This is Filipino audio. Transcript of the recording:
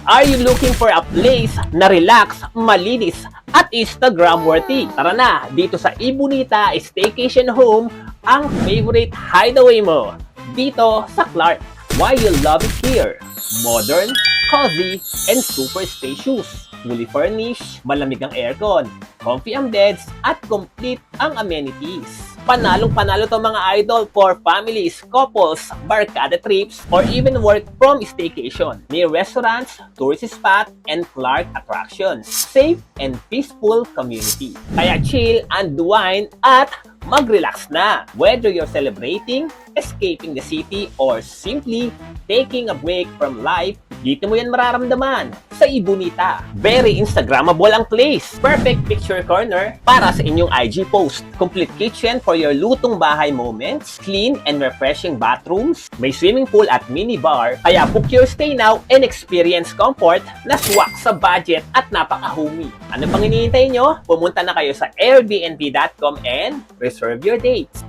Are you looking for a place na relax, malinis, at Instagram-worthy? Tara na, dito sa Ibonita Staycation Home, ang favorite hideaway mo. Dito sa Clark. Why you love it here? Modern, cozy, and super spacious. Fully furnished, malamig ang aircon, comfy ang beds, at complete ang amenities. Panalong-panalo to mga idol for families, couples, barkada trips, or even work from staycation. May restaurants, tourist spot, and Clark attractions. Safe and peaceful community. Kaya chill, unwind, at mag-relax na. Whether you're celebrating, escaping the city, or simply taking a break from life, dito mo yan mararamdaman sa Ibonita. Very Instagrammable ang place. Perfect picture corner para sa inyong IG post. Complete kitchen for your lutong bahay moments. Clean and refreshing bathrooms. May swimming pool at mini bar. Kaya book your stay now and experience comfort na swak sa budget at napaka-homey. Ano pang hinihintay nyo? Pumunta na kayo sa airbnb.com and reserve your dates.